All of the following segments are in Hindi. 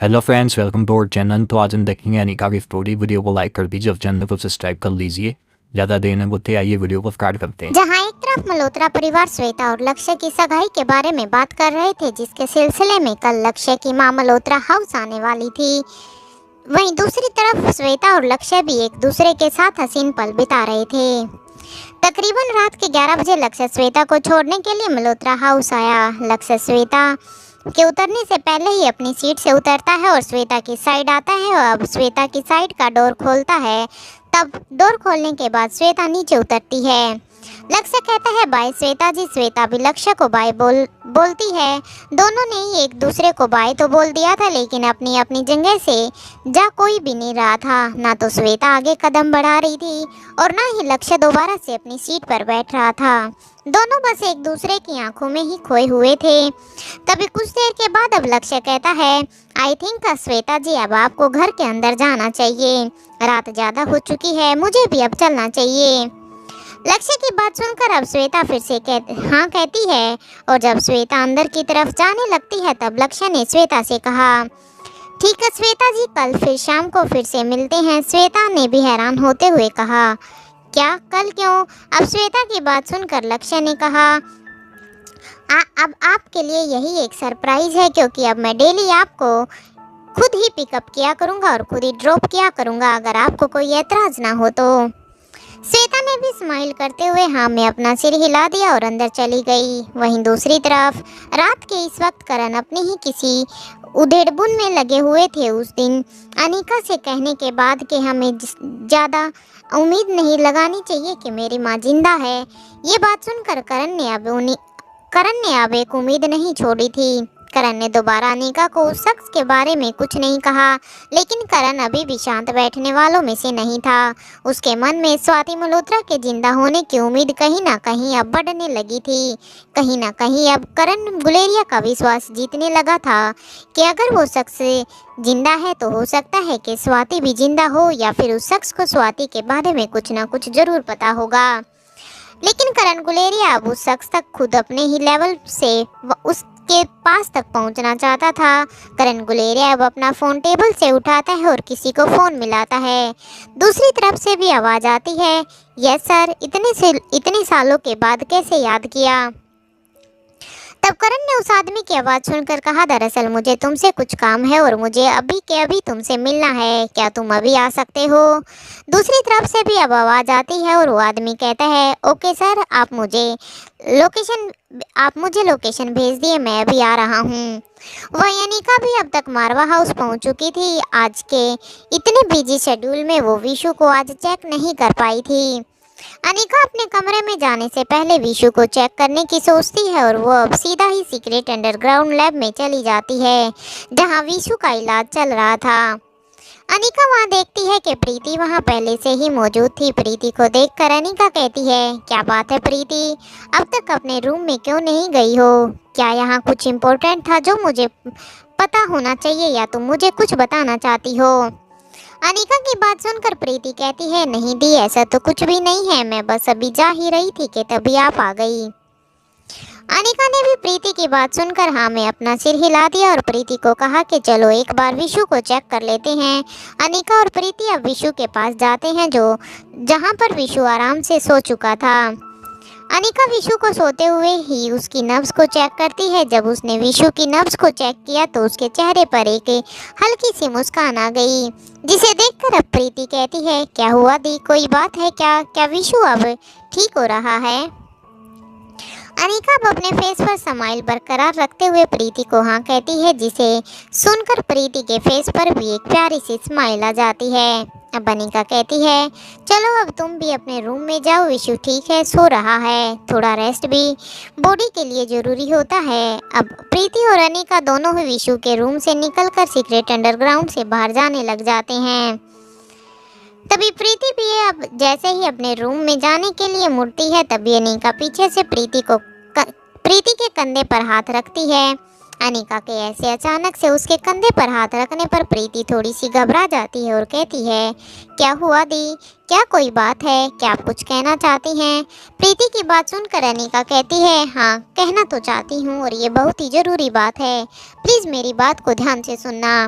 Hello friends, welcome to our channel. तो आज हम देखेंगे अनिका की स्टोरी। वीडियो को लाइक कर दीजिए और चैनल को सब्सक्राइब कर लीजिए। ज़्यादा देर न बोलते आइए वीडियो को स्टार्ट करते हैं। जहां एक तरफ मल्होत्रा परिवार श्वेता और लक्ष्य की सगाई के बारे में बात कर रहे थे, जिसके सिलसिले में कल लक्ष्य की मां मल्होत्रा हाउस आने वाली थी, वहीं दूसरी तरफ श्वेता और लक्ष्य भी एक दूसरे के साथ हसीन पल बिता रहे थे। तकरीबन रात के 11 बजे लक्ष्य श्वेता को छोड़ने के लिए मल्होत्रा हाउस आया। लक्ष्य श्वेता के उतरने से पहले ही अपनी सीट से उतरता है और श्वेता की साइड आता है और अब श्वेता की साइड का डोर खोलता है। तब डोर खोलने के बाद श्वेता नीचे उतरती है। लक्ष्य कहता है बाय श्वेता जी। श्वेता भी लक्ष्य को बाय बोलती है। दोनों ने ही एक दूसरे को बाय तो बोल दिया था, लेकिन अपनी अपनी जगह से जा कोई भी नहीं रहा था। ना तो श्वेता आगे कदम बढ़ा रही थी और ना ही लक्ष्य दोबारा से अपनी सीट पर बैठ रहा था। दोनों बस एक दूसरे की आंखों में ही खोए हुए थे। तभी कुछ देर के बाद अब लक्ष्य कहता है आई थिंक श्वेता जी अब आपको घर के अंदर जाना चाहिए। रात ज़्यादा हो चुकी है, मुझे भी अब चलना चाहिए। लक्ष्य की बात सुनकर अब श्वेता फिर से हाँ कहती है और जब श्वेता अंदर की तरफ जाने लगती है तब लक्ष्य ने श्वेता से कहा ठीक है श्वेता जी, कल फिर शाम को फिर से मिलते हैं। श्वेता ने भी हैरान होते हुए कहा क्या कल क्यों? अब श्वेता की बात सुनकर लक्ष्य ने कहा अब आपके लिए यही एक सरप्राइज है, क्योंकि अब मैं डेली आपको खुद ही पिकअप किया करूँगा और खुद ही ड्रॉप किया करूँगा, अगर आपको कोई ऐतराज़ ना हो तो। श्वेता ने भी स्माइल करते हुए हाँ में अपना सिर हिला दिया और अंदर चली गई। वहीं दूसरी तरफ रात के इस वक्त करण अपने ही किसी उधेड़बुन में लगे हुए थे। उस दिन अनिका से कहने के बाद कि हमें ज़्यादा उम्मीद नहीं लगानी चाहिए कि मेरी माँ जिंदा है, ये बात सुनकर करण ने अब एक उम्मीद नहीं छोड़ी थी। करण ने दोबारा अनिका को उस शख्स के बारे में कुछ नहीं कहा, लेकिन करण अभी भी शांत बैठने वालों में से नहीं था। उसके मन में स्वाति मल्होत्रा के जिंदा होने की उम्मीद कहीं ना कहीं अब बढ़ने लगी थी। कहीं ना कहीं अब करण गुलेरिया का विश्वास जीतने लगा था कि अगर वो शख्स जिंदा है तो हो सकता है कि स्वाति भी जिंदा हो, या फिर उस शख्स को स्वाति के बारे में कुछ ना कुछ जरूर पता होगा। लेकिन करण गुलेरिया अब उस शख्स तक खुद अपने ही लेवल से उसके पास तक पहुंचना चाहता था। करण गुलेरिया अब अपना फ़ोन टेबल से उठाता है और किसी को फ़ोन मिलाता है। दूसरी तरफ से भी आवाज़ आती है यस सर, इतने सालों के बाद कैसे याद किया? तब करण ने उस आदमी की आवाज़ सुनकर कहा दरअसल मुझे तुमसे कुछ काम है और मुझे अभी के अभी तुमसे मिलना है, क्या तुम अभी आ सकते हो? दूसरी तरफ से भी अब आवाज़ आती है और वो आदमी कहता है ओके सर, आप मुझे लोकेशन भेज दिए, मैं अभी आ रहा हूँ। वही अनिका भी अब तक मारवा हाउस पहुँच चुकी थी। आज के इतने बिजी शेड्यूल में वो विशु को आज चेक नहीं कर पाई थी। अनिका अपने कमरे में जाने से पहले विशु को चेक करने की सोचती है और वो अब सीधा ही सीक्रेट अंडरग्राउंड लैब में चली जाती है, जहां विशु का इलाज चल रहा था। अनिका वहां देखती है कि प्रीति वहां पहले से ही मौजूद थी। प्रीति को देखकर अनिका कहती है क्या बात है प्रीति, अब तक अपने रूम में क्यों नहीं गई हो? क्या यहाँ कुछ इम्पोर्टेंट था जो मुझे पता होना चाहिए, या तुम मुझे कुछ बताना चाहती हो? अनिका की बात सुनकर प्रीति कहती है नहीं दी, ऐसा तो कुछ भी नहीं है, मैं बस अभी जा ही रही थी कि तभी आप आ गई। अनिका ने भी प्रीति की बात सुनकर हाँ में अपना सिर हिला दिया और प्रीति को कहा कि चलो एक बार विशु को चेक कर लेते हैं। अनिका और प्रीति अब विशु के पास जाते हैं जहाँ पर विशु आराम से सो चुका था। अनिका विशु को सोते हुए ही उसकी नब्ज को चेक करती है। जब उसने विशु की नब्ज को चेक किया तो उसके चेहरे पर एक हल्की सी मुस्कान आ गई, जिसे देखकर अब प्रीति कहती है क्या हुआ दी, कोई बात है क्या विशु अब ठीक हो रहा है? अनिका अब अपने फेस पर स्माइल बरकरार रखते हुए प्रीति को हाँ कहती है, जिसे सुनकर प्रीति के फेस पर भी एक प्यारी सी स्माइल आ जाती है। अब अनिका कहती है चलो अब तुम भी अपने रूम में जाओ, विशु ठीक है, सो रहा है, थोड़ा रेस्ट भी बॉडी के लिए ज़रूरी होता है। अब प्रीति और अनिका दोनों ही विशु के रूम से निकलकर सीक्रेट अंडरग्राउंड से बाहर जाने लग जाते हैं। तभी प्रीति भी अब जैसे ही अपने रूम में जाने के लिए मुड़ती है, तभी अनिका पीछे से प्रीति के कंधे पर हाथ रखती है अनिका के ऐसे अचानक से उसके कंधे पर हाथ रखने पर प्रीति थोड़ी सी घबरा जाती है और कहती है, क्या हुआ दी? क्या कोई बात है? क्या आप कुछ कहना चाहती हैं? प्रीति की बात सुनकर अनिका कहती है, हाँ कहना तो चाहती हूँ और ये बहुत ही ज़रूरी बात है, प्लीज़ मेरी बात को ध्यान से सुनना।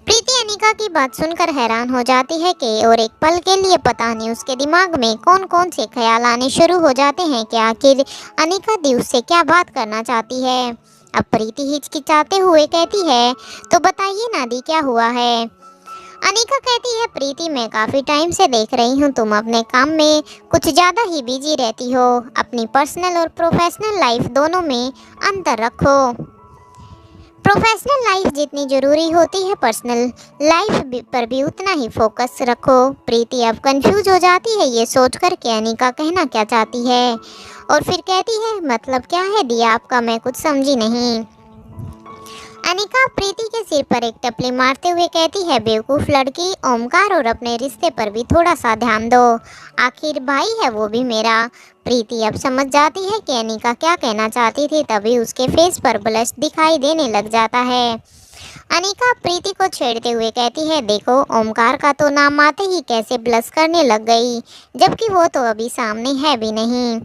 प्रीति अनिका की बात सुनकर हैरान हो जाती है कि और एक पल के लिए पता नहीं उसके दिमाग में कौन कौन से ख्याल आने शुरू हो जाते हैं कि आखिर अनिका दी उससे क्या बात करना चाहती है। अब प्रीति हिचकिचाते हुए कहती है, तो बताइए ना दी क्या हुआ है? अनिका कहती है, प्रीति मैं काफ़ी टाइम से देख रही हूँ तुम अपने काम में कुछ ज़्यादा ही बिजी रहती हो, अपनी पर्सनल और प्रोफेशनल लाइफ दोनों में अंतर रखो। प्रोफेशनल लाइफ जितनी ज़रूरी होती है पर्सनल लाइफ पर भी उतना ही फोकस रखो। प्रीति अब कंफ्यूज हो जाती है ये सोचकर कि अनिका कहना क्या चाहती है और फिर कहती है, मतलब क्या है दिया आपका? मैं कुछ समझी नहीं। अनिका प्रीति के सिर पर एक टपली मारते हुए कहती है, बेवकूफ़ लड़की, ओमकार और अपने रिश्ते पर भी थोड़ा सा ध्यान दो, आखिर भाई है वो भी मेरा। प्रीति अब समझ जाती है कि अनिका क्या कहना चाहती थी, तभी उसके फेस पर ब्लश दिखाई देने लग जाता है। अनिका प्रीति को छेड़ते हुए कहती है, देखो ओमकार का तो नाम आते ही कैसे ब्लश करने लग गई, जबकि वो तो अभी सामने है भी नहीं।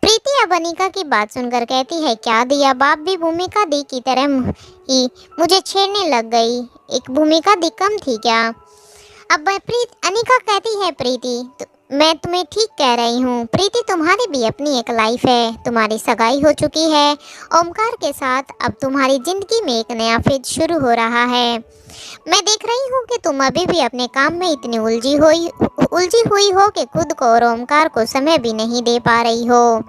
प्रीति अब अनिका की बात सुनकर कहती है, क्या दिया बाप भी भूमिका दी की तरह ही मुझे छेड़ने लग गई, एक भूमिका दी कम थी क्या? अब अनिका कहती है, प्रीति मैं तुम्हें ठीक कह रही हूँ, प्रीति तुम्हारी भी अपनी एक लाइफ है, तुम्हारी सगाई हो चुकी है ओमकार के साथ, अब तुम्हारी ज़िंदगी में एक नया फेज शुरू हो रहा है। मैं देख रही हूँ कि तुम अभी भी अपने काम में इतनी उलझी हुई हो कि खुद को और ओमकार को समय भी नहीं दे पा रही हो।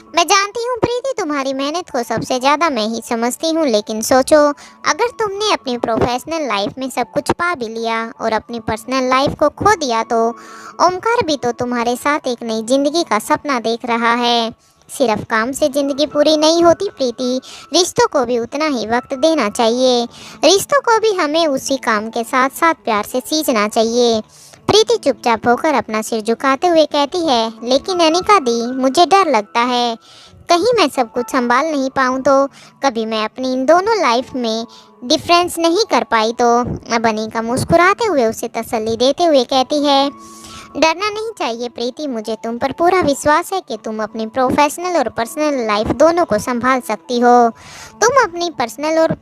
मैं जानती हूँ प्रीति, तुम्हारी मेहनत को सबसे ज़्यादा मैं ही समझती हूँ, लेकिन सोचो अगर तुमने अपनी प्रोफेशनल लाइफ में सब कुछ पा भी लिया और अपनी पर्सनल लाइफ को खो दिया, तो ओमकार भी तो तुम्हारे साथ एक नई ज़िंदगी का सपना देख रहा है। सिर्फ काम से ज़िंदगी पूरी नहीं होती प्रीति, रिश्तों को भी उतना ही वक्त देना चाहिए, रिश्तों को भी हमें उसी काम के साथ साथ प्यार से सींचना चाहिए। प्रीति चुपचाप होकर अपना सिर झुकाते हुए कहती है, लेकिन अनिका दी मुझे डर लगता है, कहीं मैं सब कुछ संभाल नहीं पाऊँ तो, कभी मैं अपनी इन दोनों लाइफ में डिफरेंस नहीं कर पाई तो। अब अनिका मुस्कुराते हुए उसे तसल्ली देते हुए कहती है, डरना नहीं चाहिए प्रीति, मुझे तुम पर पूरा विश्वास है कि तुम अपनी प्रोफेशनल और पर्सनल लाइफ दोनों को संभाल सकती हो। तुम अपनी पर्सनल और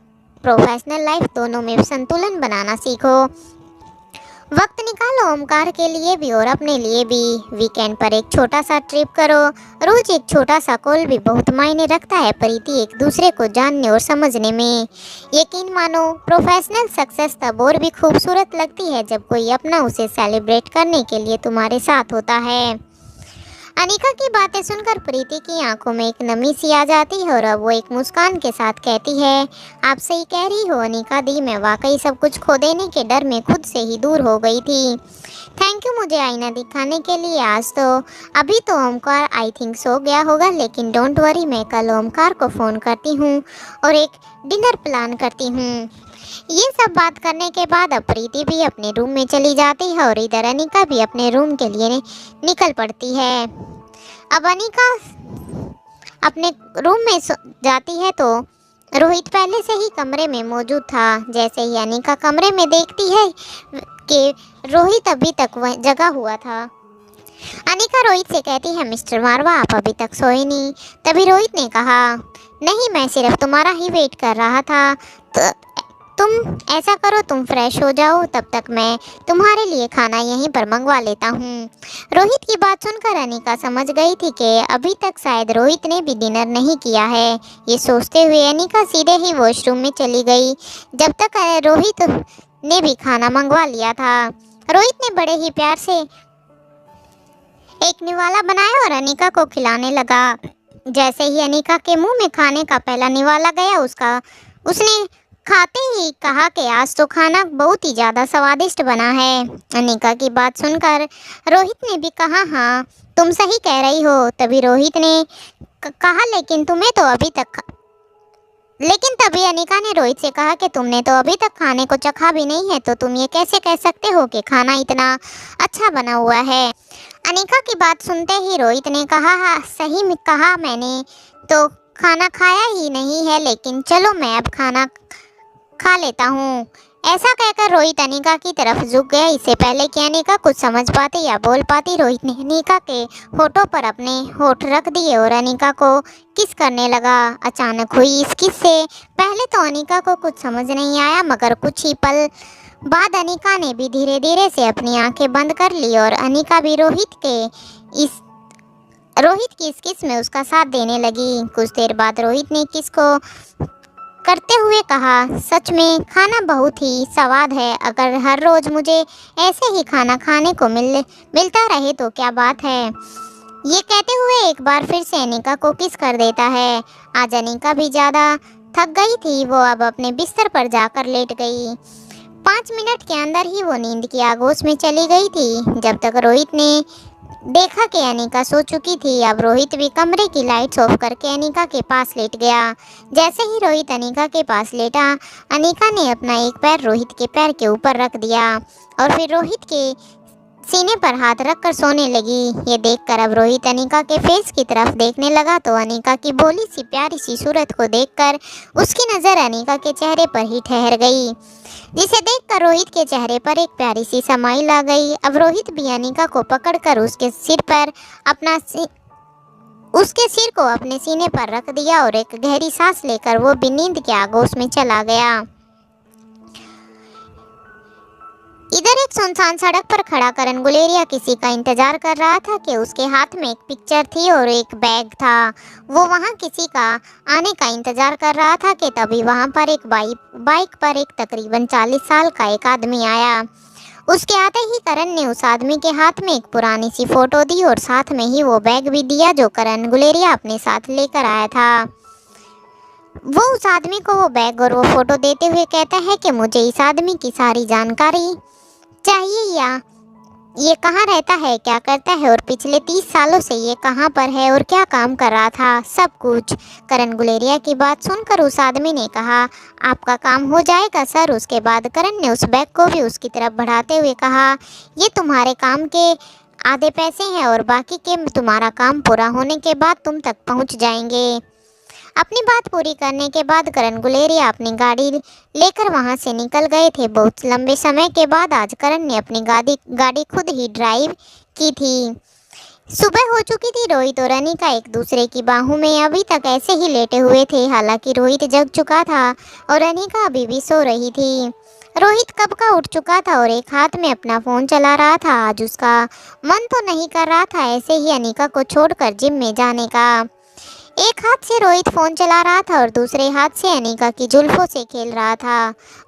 प्रोफेशनल लाइफ दोनों में संतुलन बनाना सीखो। वक्त निकालो ओमकार के लिए भी और अपने लिए भी। वीकेंड पर एक छोटा सा ट्रिप करो, रोज एक छोटा सा कॉल भी बहुत मायने रखता है प्रीति, एक दूसरे को जानने और समझने में। यकीन मानो प्रोफेशनल सक्सेस तब और भी खूबसूरत लगती है जब कोई अपना उसे सेलिब्रेट करने के लिए तुम्हारे साथ होता है। अनिका की बातें सुनकर प्रीति की आंखों में एक नमी सी आ जाती है और अब वो एक मुस्कान के साथ कहती है, आप सही कह रही हो अनिका दी, मैं वाकई सब कुछ खो देने के डर में खुद से ही दूर हो गई थी। थैंक यू मुझे आईना दिखाने के लिए। आज तो अभी तो ओमकार आई थिंक सो गया होगा, लेकिन डोंट वरी, मैं कल ओमकार को फ़ोन करती हूँ और एक डिनर प्लान करती हूँ। ये सब बात करने के बाद अब प्रीति भी अपने रूम में चली जाती है और इधर अनिका भी अपने रूम के लिए निकल पड़ती है। अब अनिका अपने रूम में जाती है तो रोहित पहले से ही कमरे में मौजूद था। जैसे ही अनिका कमरे में देखती है कि रोहित अभी तक वह जगा हुआ था, अनिका रोहित से कहती है, मिस्टर मारवा आप अभी तक सोए नहीं? तभी रोहित ने कहा, नहीं मैं सिर्फ तुम्हारा ही वेट कर रहा था, तो तुम ऐसा करो तुम फ्रेश हो जाओ, तब तक मैं तुम्हारे लिए खाना यहीं पर मंगवा लेता हूँ। रोहित की बात सुनकर अनिका समझ गई थी कि अभी तक शायद रोहित ने भी डिनर नहीं किया है। ये सोचते हुए अनिका सीधे ही वॉशरूम में चली गई, जब तक रोहित ने भी खाना मंगवा लिया था। रोहित ने बड़े ही प्यार से एक निवाला बनाया और अनिका को खिलाने लगा। जैसे ही अनिका के मुंह में खाने का पहला निवाला गया, उसने खाते ही कहा कि आज तो खाना बहुत ही ज़्यादा स्वादिष्ट बना है। अनिका की बात सुनकर रोहित ने भी कहा, हाँ तुम सही कह रही हो। तभी रोहित ने कहा, लेकिन तभी अनिका ने रोहित से कहा कि तुमने तो अभी तक खाने को चखा भी नहीं है, तो तुम ये कैसे कह सकते हो कि खाना इतना अच्छा बना हुआ है। अनिका की बात सुनते ही रोहित ने कहा, हाँ सही में कहा मैंने, तो खाना खाया ही नहीं है, लेकिन चलो मैं अब खाना खा लेता हूँ। ऐसा कहकर रोहित अनिका की तरफ झुक गया। इससे पहले कि अनिका कुछ समझ पाती या बोल पाती, रोहित ने अनिका के होठों पर अपने होठ रख दिए और अनिका को किस करने लगा। अचानक हुई इस किस से पहले तो अनिका को कुछ समझ नहीं आया, मगर कुछ ही पल बाद अनिका ने भी धीरे धीरे से अपनी आंखें बंद कर ली और अनिका भी रोहित की इस किस में उसका साथ देने लगी। कुछ देर बाद रोहित ने किस को करते हुए कहा, सच में खाना बहुत ही स्वाद है। अगर हर रोज मुझे ऐसे ही खाना खाने को मिलता रहे तो क्या बात है। ये कहते हुए एक बार फिर से अनिका को किस कर देता है। आज अनिका भी ज़्यादा थक गई थी, वो अब अपने बिस्तर पर जाकर लेट गई। 5 मिनट के अंदर ही वो नींद की आगोश में चली गई थी। जब तक रोहित ने देखा कि अनिका सो चुकी थी, अब रोहित भी कमरे की लाइट्स ऑफ करके अनिका के पास लेट गया। जैसे ही रोहित अनिका के पास लेटा, अनिका ने अपना एक पैर रोहित के पैर के ऊपर रख दिया और फिर रोहित के सीने पर हाथ रखकर सोने लगी। ये देखकर अब रोहित अनिका के फेस की तरफ देखने लगा तो अनिका की भोली सी प्यारी सी सूरत को देखकर उसकी नज़र अनिका के चेहरे पर ही ठहर गई, जिसे देखकर रोहित के चेहरे पर एक प्यारी सी स्माइल आ गई। अब रोहित भी अनिका को पकड़कर उसके सिर को अपने सीने पर रख दिया और एक गहरी सांस लेकर वो भी नींद के आगोश में चला गया। इधर एक सुनसान सड़क पर खड़ा करण गुलेरिया किसी का इंतजार कर रहा था कि उसके हाथ में एक पिक्चर थी और एक बैग था। वो वहाँ किसी का आने का इंतजार कर रहा था कि तभी वहाँ पर एक बाइक पर एक तकरीबन 40 साल का एक आदमी आया। उसके आते ही करण ने उस आदमी के हाथ में एक पुरानी सी फोटो दी और साथ में ही वो बैग भी दिया जो करण गुलेरिया अपने साथ लेकर आया था। वो उस आदमी को वो बैग और वो फोटो देते हुए कहता है कि मुझे इस आदमी की सारी जानकारी चाहिए, या ये कहाँ रहता है, क्या करता है और पिछले 30 सालों से ये कहाँ पर है और क्या काम कर रहा था, सब कुछ। करण गुलेरिया की बात सुनकर उस आदमी ने कहा, आपका काम हो जाएगा सर। उसके बाद करण ने उस बैग को भी उसकी तरफ बढ़ाते हुए कहा, ये तुम्हारे काम के आधे पैसे हैं और बाकी के तुम्हारा काम पूरा होने के बाद तुम तक पहुँच जाएंगे। अपनी बात पूरी करने के बाद करण गुलेरिया अपनी गाड़ी लेकर वहां से निकल गए थे। बहुत लंबे समय के बाद आज करण ने अपनी गाड़ी खुद ही ड्राइव की थी। सुबह हो चुकी थी। रोहित और अनिका एक दूसरे की बाहों में अभी तक ऐसे ही लेटे हुए थे। हालांकि रोहित जग चुका था और अनिका अभी भी सो रही थी। रोहित कब का उठ चुका था और एक हाथ में अपना फ़ोन चला रहा था। आज उसका मन तो नहीं कर रहा था ऐसे ही अनिका को छोड़कर जिम में जाने का। एक हाथ से रोहित फ़ोन चला रहा था और दूसरे हाथ से अनिका की जुल्फ़ों से खेल रहा था।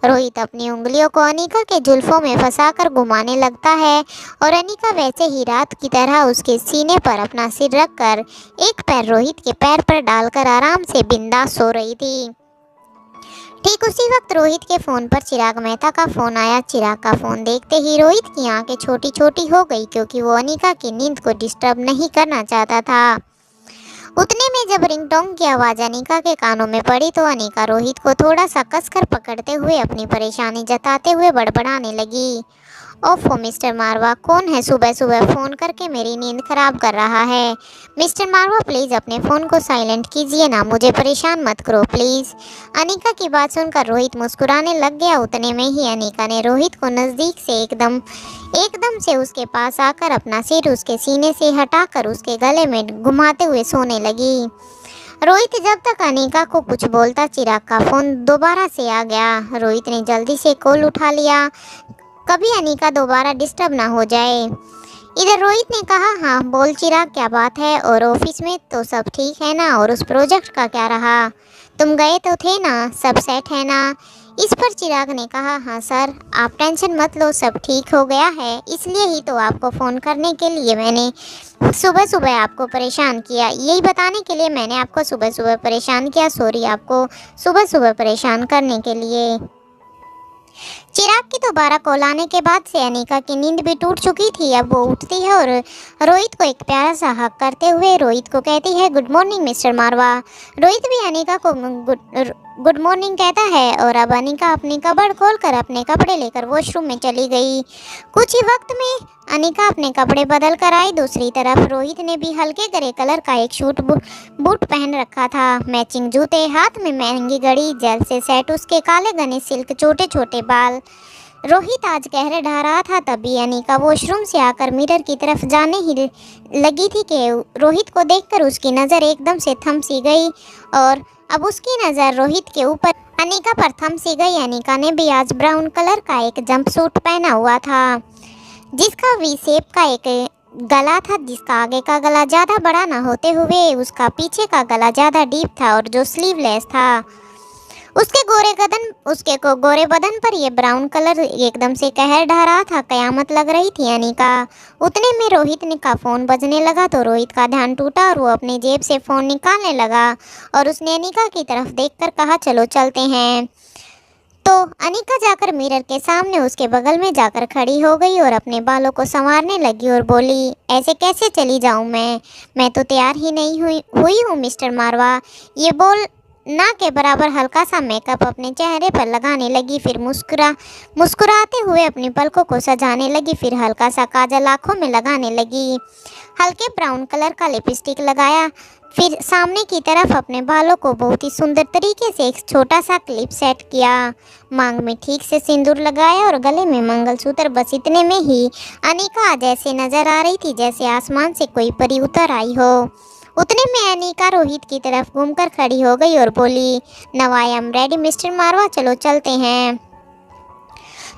रोहित अपनी उंगलियों को अनिका के जुल्फ़ों में फंसाकर घुमाने लगता है और अनिका वैसे ही रात की तरह उसके सीने पर अपना सिर रखकर एक पैर रोहित के पैर पर डालकर आराम से बिंदास सो रही थी। ठीक उसी वक्त रोहित के फ़ोन पर चिराग मेहता का फ़ोन आया। चिराग का फ़ोन देखते ही रोहित की आंखें छोटी छोटी हो गई, क्योंकि वो अनिका की नींद को डिस्टर्ब नहीं करना चाहता था। उतने में जब रिंगटोन की आवाज़ अनिका के कानों में पड़ी तो अनिका रोहित को थोड़ा सा कसकर पकड़ते हुए अपनी परेशानी जताते हुए बड़बड़ाने लगी, ओफो मिस्टर मारवा, कौन है सुबह सुबह फ़ोन करके मेरी नींद ख़राब कर रहा है। मिस्टर मारवा प्लीज़ अपने फ़ोन को साइलेंट कीजिए ना, मुझे परेशान मत करो प्लीज़। अनिका की बात सुनकर रोहित मुस्कुराने लग गया। उतने में ही अनिका ने रोहित को नज़दीक से एकदम से उसके पास आकर अपना सिर उसके सीने से हटाकर उसके गले में घुमाते हुए सोने लगी। रोहित जब तक अनिका को कुछ बोलता, चिराग का फ़ोन दोबारा से आ गया। रोहित ने जल्दी से कॉल उठा लिया, कभी अनिका दोबारा डिस्टर्ब ना हो जाए। इधर रोहित ने कहा, हाँ बोल चिराग, क्या बात है, और ऑफिस में तो सब ठीक है ना, और उस प्रोजेक्ट का क्या रहा, तुम गए तो थे ना, सब सेट है ना। इस पर चिराग ने कहा, हाँ सर आप टेंशन मत लो, सब ठीक हो गया है, इसलिए ही तो आपको फ़ोन करने के लिए मैंने सुबह सुबह आपको परेशान किया, यही बताने के लिए मैंने आपको सुबह सुबह परेशान किया, सॉरी आपको सुबह सुबह परेशान करने के लिए। चिराग की दोबारा कॉल आने के बाद से अनीका की नींद भी टूट चुकी थी। अब वो उठती है और रोहित को एक प्यारा सा हक करते हुए रोहित को कहती है, गुड मॉर्निंग मिस्टर मारवा। रोहित भी अनीका को गुड मॉर्निंग कहता है और अब अनीका अपनी कबर्ड खोलकर अपने कपड़े लेकर वॉशरूम में चली गई। कुछ ही वक्त में अनीका अपने कपड़े बदल कर आई। दूसरी तरफ रोहित ने भी हल्के ग्रे कलर का एक बूट पहन रखा था, मैचिंग जूते, हाथ में महंगी घड़ी, जेल से सेट उसके काले घने सिल्क छोटे छोटे बाल। रोहित आज कहरे ढा रहा था, तभी अनीका वॉशरूम से आकर मिरर की तरफ जाने ही लगी थी कि रोहित को देखकर उसकी नज़र एकदम से थम सी गई और अब उसकी नज़र रोहित के ऊपर अनीका पर थम सी गई। अनीका ने भी आज ब्राउन कलर का एक जंप सूट पहना हुआ था जिसका वी शेप का एक गला था, जिसका आगे का गला ज़्यादा बड़ा ना होते हुए उसका पीछे का गला ज़्यादा डीप था और जो स्लीवलेस था। उसके गोरे बदन पर ये ब्राउन कलर एकदम से कहर ढा रहा था, कयामत लग रही थी अनीका। उतने में रोहित का फ़ोन बजने लगा तो रोहित का ध्यान टूटा और वो अपनी जेब से फ़ोन निकालने लगा और उसने अनीका की तरफ देखकर कहा, चलो चलते हैं। तो अनीका जाकर मिरर के सामने उसके बगल में जाकर खड़ी हो गई और अपने बालों को संवारने लगी और बोली, ऐसे कैसे चली जाऊं मैं तो तैयार ही नहीं हुई हूँ मिस्टर मारवा। ये बोल ना के बराबर हल्का सा मेकअप अपने चेहरे पर लगाने लगी, फिर मुस्कुराते हुए अपनी पलकों को सजाने लगी, फिर हल्का सा काजल आँखों में लगाने लगी, हल्के ब्राउन कलर का लिपस्टिक लगाया, फिर सामने की तरफ अपने बालों को बहुत ही सुंदर तरीके से एक छोटा सा क्लिप सेट किया, मांग में ठीक से सिंदूर लगाया और गले में मंगलसूत्र। बस इतने में ही अनीका आज ऐसे नजर आ रही थी जैसे आसमान से कोई परी उतर आई हो। उतने में अनीका रोहित की तरफ घूमकर खड़ी हो गई और बोली, नव आई एम रेडी मिस्टर मारवा, चलो चलते हैं।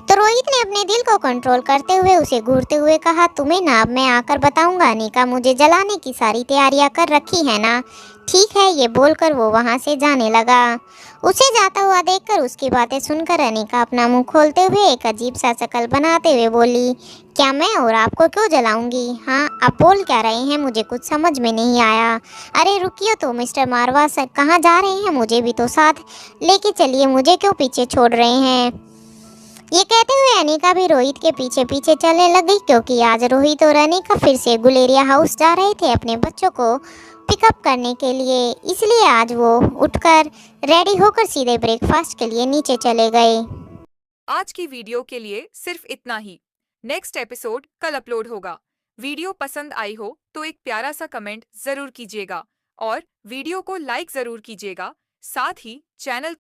तो रोहित ने अपने दिल को कंट्रोल करते हुए उसे घूरते हुए कहा, तुम्हें ना अब मैं आकर बताऊंगा अनीका, मुझे जलाने की सारी तैयारियां कर रखी है ना। ठीक है, ये बोलकर वो वहां से जाने लगा। उसे जाता हुआ देखकर उसकी बातें सुनकर अनीका अपना मुंह खोलते हुए एक अजीब सा शकल बनाते हुए बोली, क्या मैं और आपको क्यों जलाऊंगी? हाँ, आप बोल क्या रहे हैं, मुझे कुछ समझ में नहीं आया। अरे रुकिए तो मिस्टर मारवा, सर कहाँ जा रहे हैं? मुझे भी तो साथ लेके चलिए, मुझे क्यों पीछे छोड़ रहे हैं? ये कहते हुए अनीका भी रोहित के पीछे पीछे चलने लग गई, क्योंकि आज रोहित और अनीका फिर से गुलेरिया हाउस जा रहे थे अपने बच्चों को पिकअप करने के लिए। इसलिए आज वो उठकर रेडी होकर सीधे ब्रेकफास्ट के लिए नीचे चले गए। आज की वीडियो के लिए सिर्फ इतना ही। नेक्स्ट एपिसोड कल अपलोड होगा। वीडियो पसंद आई हो तो एक प्यारा सा कमेंट जरूर कीजिएगा और वीडियो को लाइक जरूर कीजिएगा। साथ ही चैनल